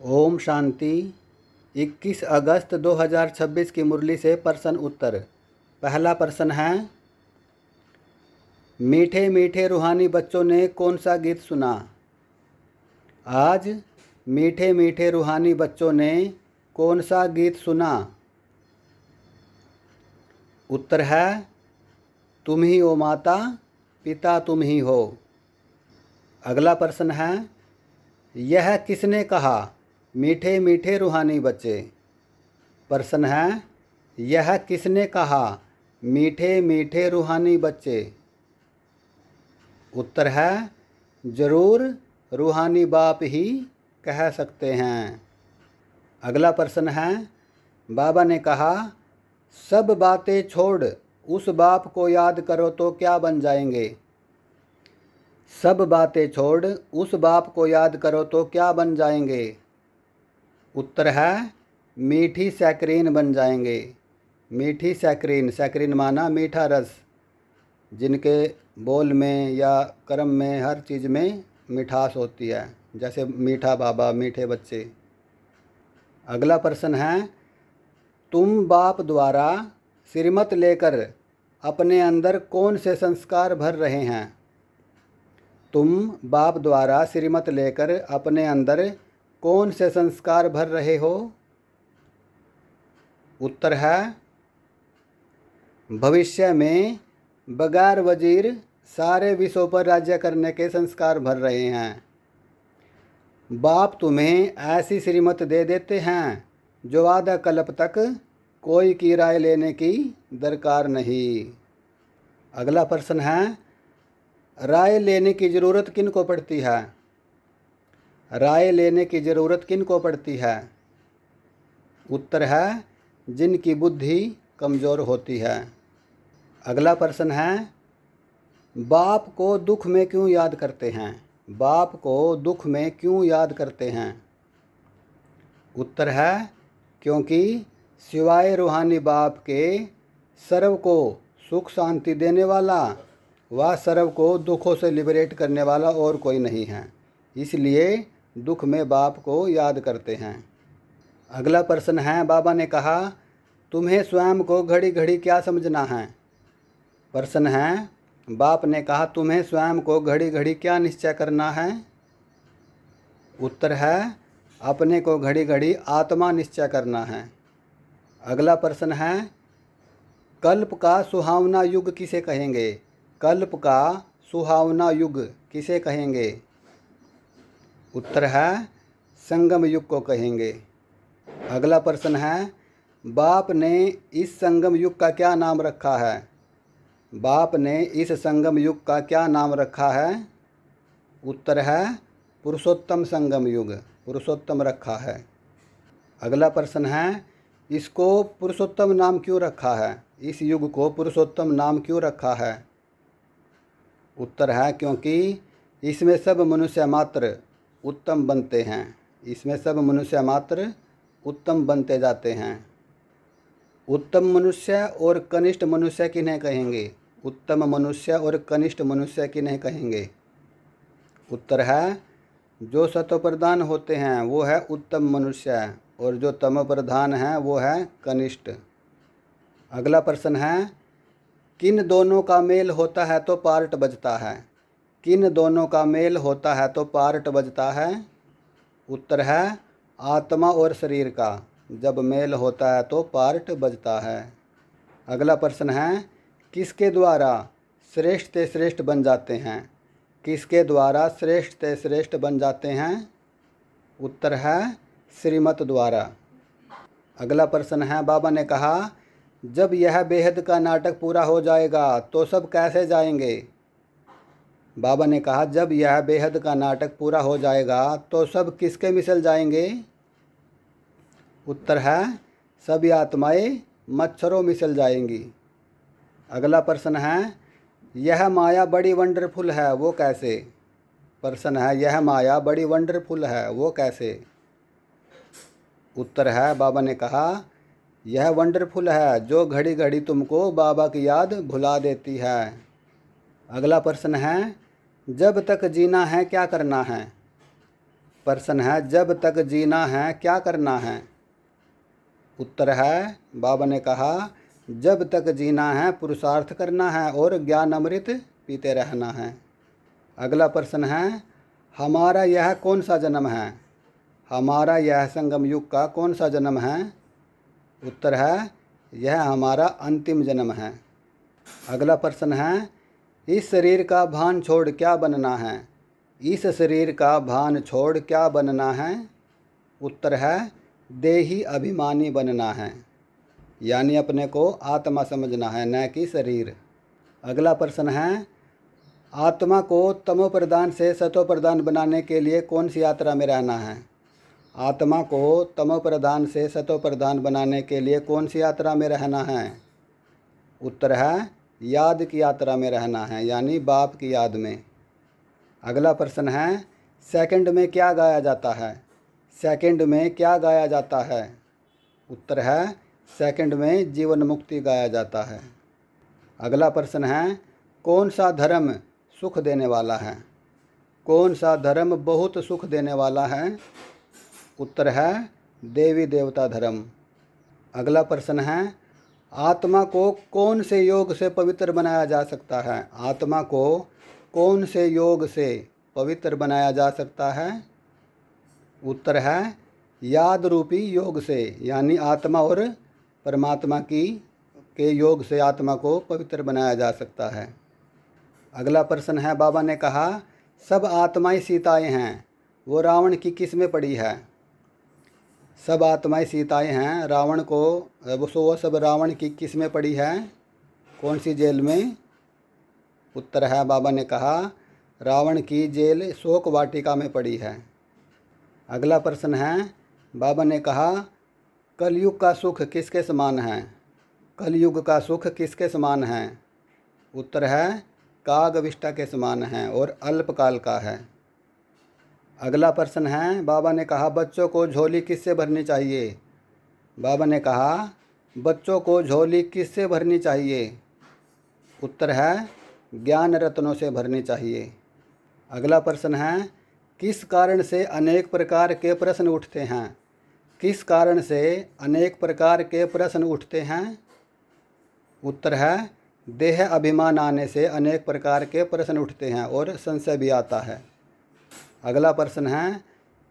ओम शांति। 21 अगस्त 2026 की मुरली से प्रश्न उत्तर। पहला प्रश्न है, मीठे मीठे रूहानी बच्चों ने कौन सा गीत सुना? आज मीठे मीठे रूहानी बच्चों ने कौन सा गीत सुना? उत्तर है, तुम ही हो माता, पिता तुम ही हो। अगला प्रश्न है, यह किसने कहा मीठे मीठे रूहानी बच्चे? प्रश्न है, यह किसने कहा मीठे मीठे रूहानी बच्चे? उत्तर है, ज़रूर रूहानी बाप ही कह सकते हैं। अगला प्रश्न है, बाबा ने कहा, सब बातें छोड़ उस बाप को याद करो तो क्या बन जाएंगे? सब बातें छोड़ उस बाप को याद करो तो क्या बन जाएंगे? उत्तर है, मीठी सैकरीन बन जाएंगे। मीठी सैकरीन, सैकरीन माना मीठा रस, जिनके बोल में या कर्म में हर चीज़ में मिठास होती है, जैसे मीठा बाबा, मीठे बच्चे। अगला प्रश्न है, तुम बाप द्वारा श्रीमत लेकर अपने अंदर कौन से संस्कार भर रहे हैं? तुम बाप द्वारा श्रीमत लेकर अपने अंदर कौन से संस्कार भर रहे हो? उत्तर है, भविष्य में बगैर वजीर सारे विश्व पर राज्य करने के संस्कार भर रहे हैं। बाप तुम्हें ऐसी श्रीमत दे देते हैं जो आधा कल्प तक कोई की राय लेने की दरकार नहीं। अगला प्रश्न है, राय लेने की ज़रूरत किन को पड़ती है? राय लेने की ज़रूरत किन को पड़ती है? उत्तर है, जिनकी बुद्धि कमज़ोर होती है। अगला प्रश्न है, बाप को दुख में क्यों याद करते हैं? बाप को दुख में क्यों याद करते हैं? उत्तर है, क्योंकि सिवाय रूहानी बाप के सर्व को सुख शांति देने वाला व सर्व को दुखों से लिबरेट करने वाला और कोई नहीं है, इसलिए दुख में बाप को याद करते हैं। अगला प्रश्न है, बाबा ने कहा, तुम्हें स्वयं को घड़ी घड़ी क्या समझना है? प्रश्न है, बाप ने कहा, तुम्हें स्वयं को घड़ी घड़ी क्या निश्चय करना है? उत्तर है, अपने को घड़ी घड़ी आत्मा निश्चय करना है। अगला प्रश्न है, कल्प का सुहावना युग किसे कहेंगे? कल्प का सुहावना युग किसे कहेंगे? उत्तर है, संगम युग को कहेंगे। अगला प्रश्न है, बाप ने इस संगम युग का क्या नाम रखा है? बाप ने इस संगम युग का क्या नाम रखा है? उत्तर है, पुरुषोत्तम संगम युग, पुरुषोत्तम रखा है। अगला प्रश्न है, इसको पुरुषोत्तम नाम क्यों रखा है? इस युग को पुरुषोत्तम नाम क्यों रखा है? उत्तर है, क्योंकि इसमें सब मनुष्य मात्र उत्तम बनते हैं। इसमें सब मनुष्य मात्र उत्तम बनते जाते हैं। उत्तम मनुष्य और कनिष्ठ मनुष्य किन्हें कहेंगे? उत्तम मनुष्य और कनिष्ठ मनुष्य किन्हें कहेंगे? उत्तर है, जो सत्व प्रधान होते हैं वो है उत्तम मनुष्य और जो तम प्रधान है वो है कनिष्ठ। अगला प्रश्न है, किन दोनों का मेल होता है तो पार्ट बजता है? किन दोनों का मेल होता है तो पार्ट बजता है? उत्तर है, आत्मा और शरीर का जब मेल होता है तो पार्ट बजता है। अगला प्रश्न है, किसके द्वारा श्रेष्ठ ते श्रेष्ठ बन जाते हैं? किसके द्वारा श्रेष्ठ ते श्रेष्ठ बन जाते हैं? उत्तर है, श्रीमत द्वारा। अगला प्रश्न है, बाबा ने कहा, जब यह बेहद का नाटक पूरा हो जाएगा तो सब कैसे जाएंगे? बाबा ने कहा, जब यह बेहद का नाटक पूरा हो जाएगा तो सब किसके मिसल जाएंगे? उत्तर है, सभी आत्माएं मच्छरों मिसल जाएंगी। अगला प्रश्न है, यह माया बड़ी वंडरफुल है वो कैसे? प्रश्न है, यह माया बड़ी वंडरफुल है वो कैसे? उत्तर है, बाबा ने कहा, यह वंडरफुल है जो घड़ी घड़ी तुमको बाबा की याद भुला देती है। अगला प्रश्न है, जब तक जीना है क्या करना है? प्रश्न है, जब तक जीना है क्या करना है? उत्तर है, बाबा ने कहा, जब तक जीना है पुरुषार्थ करना है और ज्ञान अमृत पीते रहना है। अगला प्रश्न है, हमारा यह कौन सा जन्म है? हमारा यह संगम युग का कौन सा जन्म है? उत्तर है, यह हमारा अंतिम जन्म है। अगला प्रश्न है, इस शरीर का भान छोड़ क्या बनना है? इस शरीर का भान छोड़ क्या बनना है? उत्तर है, देही अभिमानी बनना है, यानी अपने को आत्मा समझना है, न कि शरीर। अगला प्रश्न है, आत्मा को तमो प्रधान से सतो प्रधान बनाने के लिए कौन सी यात्रा में रहना है? आत्मा को तमो प्रधान से सतो प्रधान बनाने के लिए कौन सी यात्रा में रहना है? उत्तर है, याद की यात्रा में रहना है, यानी बाप की याद में। अगला प्रश्न है, सेकंड में क्या गाया जाता है? सेकंड में क्या गाया जाता है? उत्तर है, सेकंड में जीवन मुक्ति गाया जाता है। अगला प्रश्न है, कौन सा धर्म सुख देने वाला है? कौन सा धर्म बहुत सुख देने वाला है? उत्तर है, देवी देवता धर्म। अगला प्रश्न है, आत्मा को कौन से योग से पवित्र बनाया जा सकता है? आत्मा को कौन से योग से पवित्र बनाया जा सकता है? उत्तर है, याद रूपी योग से, यानी आत्मा और परमात्मा के योग से आत्मा को पवित्र बनाया जा सकता है। अगला प्रश्न है, बाबा ने कहा, सब आत्माएं सीताएं हैं, वो रावण की किस में पड़ी है? सब आत्माएं सीताएं हैं, रावण को वो सब रावण की किस में पड़ी है? कौन सी जेल में? उत्तर है, बाबा ने कहा, रावण की जेल शोक वाटिका में पड़ी है। अगला प्रश्न है, बाबा ने कहा, कलयुग का सुख किसके समान है? कलयुग का सुख किसके समान है? उत्तर है, कागविष्टा के समान है और अल्पकाल का है। अगला प्रश्न है, बाबा ने कहा, बच्चों को झोली किससे भरनी चाहिए? बाबा ने कहा, बच्चों को झोली किससे भरनी चाहिए? उत्तर है, ज्ञान रत्नों से भरनी चाहिए। अगला प्रश्न है, किस कारण से अनेक प्रकार के प्रश्न उठते हैं? किस कारण से अनेक प्रकार के प्रश्न उठते हैं? उत्तर है, देह अभिमान आने से अनेक प्रकार के प्रश्न उठते हैं और संशय भी आता है। अगला प्रश्न है,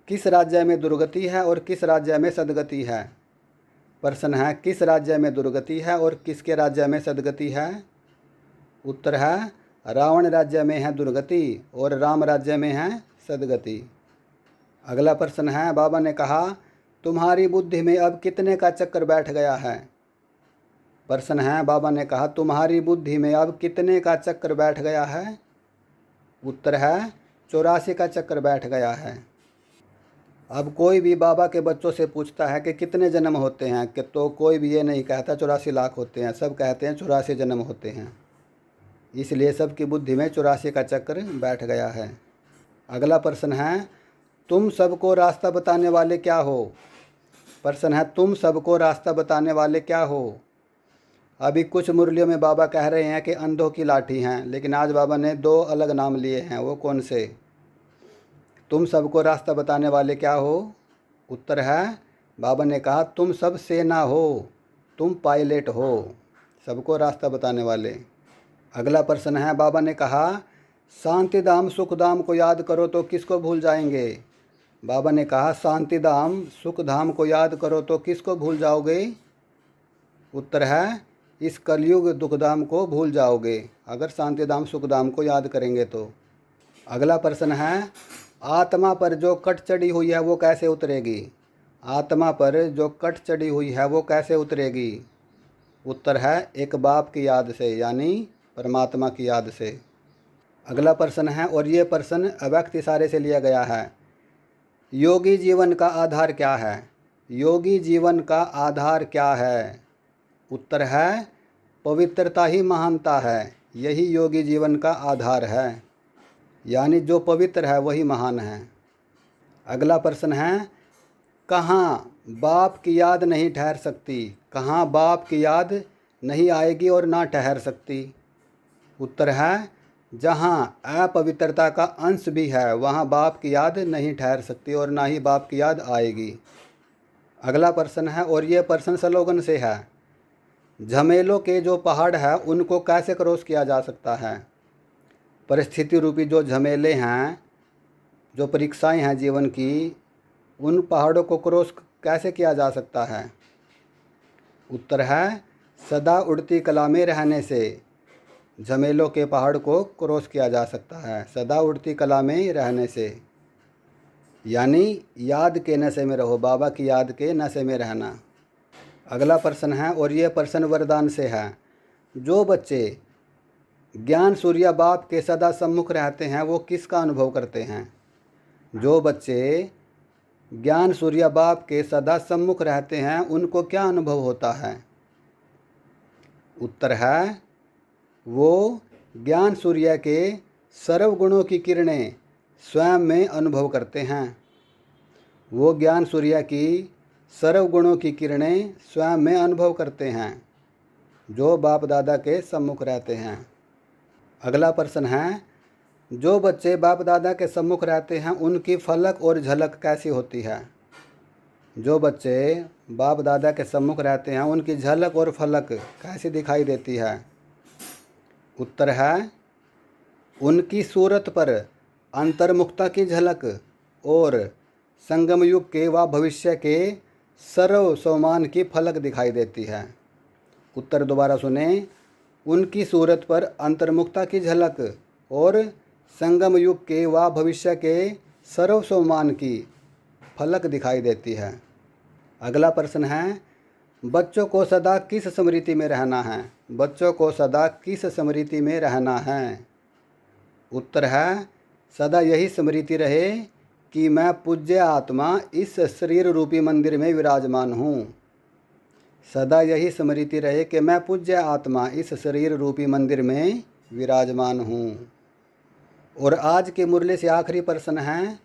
किस राज्य में दुर्गति है और किस राज्य में सद्गति है? प्रश्न है, किस राज्य में दुर्गति है और किसके राज्य में सद्गति है? उत्तर है, रावण राज्य में है दुर्गति और राम राज्य में है सद्गति। अगला प्रश्न है, बाबा ने कहा, तुम्हारी बुद्धि में अब कितने का चक्कर बैठ गया है? प्रश्न है, बाबा ने कहा, तुम्हारी बुद्धि में अब कितने का चक्कर बैठ गया है? उत्तर है, 84 का चक्कर बैठ गया है। अब कोई भी बाबा के बच्चों से पूछता है कि कितने जन्म होते हैं, कि तो कोई भी ये नहीं कहता 84 लाख होते हैं, सब कहते हैं 84 जन्म होते हैं। इसलिए सबकी बुद्धि में 84 का चक्कर बैठ गया है। अगला प्रश्न है, तुम सबको रास्ता बताने वाले क्या हो? प्रश्न है, तुम सबको रास्ता बताने वाले क्या हो? अभी कुछ मुरलियों में बाबा कह रहे हैं कि अंधों की लाठी हैं, लेकिन आज बाबा ने 2 अलग नाम लिए हैं, वो कौन से? तुम सबको रास्ता बताने वाले क्या हो? उत्तर है, बाबा ने कहा, तुम सब सेना हो, तुम पायलट हो, सबको रास्ता बताने वाले। अगला प्रश्न है, बाबा ने कहा, शांतिधाम सुखधाम को याद करो तो किसको भूल जाएंगे? बाबा ने कहा, शांतिधाम सुखधाम को याद करो तो किसको भूल जाओगे? उत्तर है, इस कलयुग दुखधाम को भूल जाओगे अगर शांतिधाम सुखधाम को याद करेंगे तो। अगला प्रश्न है, आत्मा पर जो कट चढ़ी हुई है वो कैसे उतरेगी? आत्मा पर जो कट चढ़ी हुई है वो कैसे उतरेगी? उत्तर है, एक बाप की याद से, यानी परमात्मा की याद से। अगला प्रश्न है, और ये प्रश्न अव्यक्त इशारे से लिया गया है, योगी जीवन का आधार क्या है? योगी जीवन का आधार क्या है? उत्तर है, पवित्रता ही महानता है, यही योगी जीवन का आधार है, यानी जो पवित्र है वही महान है। अगला प्रश्न है, कहाँ बाप की याद नहीं ठहर सकती? कहाँ बाप की याद नहीं आएगी और ना ठहर सकती? उत्तर है, जहाँ अपवित्रता का अंश भी है वहाँ बाप की याद नहीं ठहर सकती और ना ही बाप की याद आएगी। अगला प्रश्न है और ये प्रश्न स्लोगन से है। झमेलों के जो पहाड़ है उनको कैसे क्रॉस किया जा सकता है? परिस्थिति रूपी जो झमेले हैं, जो परीक्षाएं हैं जीवन की, उन पहाड़ों को क्रॉस कैसे किया जा सकता है? उत्तर है सदा उड़ती कला में रहने से झमेलों के पहाड़ को क्रॉस किया जा सकता है। सदा उड़ती कला में रहने से, यानी याद के नशे में रहो, बाबा की याद के नशे में रहना। अगला प्रश्न है और ये प्रश्न वरदान से है। जो बच्चे ज्ञान सूर्या बाप के सदा सम्मुख रहते हैं वो किसका अनुभव करते हैं? जो बच्चे ज्ञान सूर्या बाप के सदा सम्मुख रहते हैं उनको क्या अनुभव होता है? उत्तर है वो ज्ञान सूर्य के सर्व गुणों की किरणें स्वयं में अनुभव करते हैं। वो ज्ञान सूर्य की सर्व गुणों की किरणें स्वयं में अनुभव करते हैं जो बाप दादा के सम्मुख रहते हैं। अगला प्रश्न है। जो बच्चे बाप दादा के सम्मुख रहते हैं उनकी फलक और झलक कैसी होती है? जो बच्चे बाप दादा के सम्मुख रहते हैं उनकी झलक और फलक कैसी दिखाई देती है? उत्तर है उनकी सूरत पर अंतर्मुखता की झलक और संगम युग के व भविष्य के सर्व स्वमान की फलक दिखाई देती है। उत्तर दोबारा सुने। उनकी सूरत पर अंतर्मुखता की झलक और संगम युग के व भविष्य के सर्व स्वमान की फलक दिखाई देती है। अगला प्रश्न है। बच्चों को सदा किस स्मृति में रहना है? बच्चों को सदा किस स्मृति में रहना है? उत्तर है सदा यही स्मृति रहे कि मैं पूज्य आत्मा इस शरीर रूपी मंदिर में विराजमान हूँ। सदा यही स्मृति रहे कि मैं पूज्य आत्मा इस शरीर रूपी मंदिर में विराजमान हूँ। और आज के मुरली से आखिरी प्रश्न है।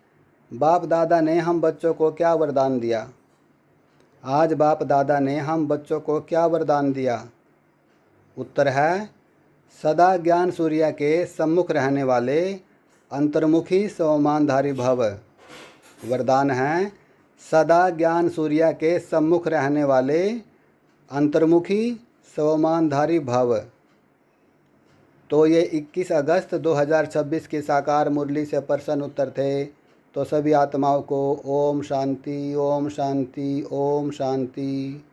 बाप दादा ने हम बच्चों को क्या वरदान दिया? आज बाप दादा ने हम बच्चों को क्या वरदान दिया? उत्तर है सदा ज्ञान सूर्य के सम्मुख रहने वाले अंतर्मुखी स्वमानधारी भव। वरदान है सदा ज्ञान सूर्य के सम्मुख रहने वाले अंतर्मुखी स्वमानधारी भव। तो ये 21 अगस्त 2026 की साकार मुरली से प्रश्न उत्तर थे। तो सभी आत्माओं को ओम शांति, ओम शांति, ओम शांति।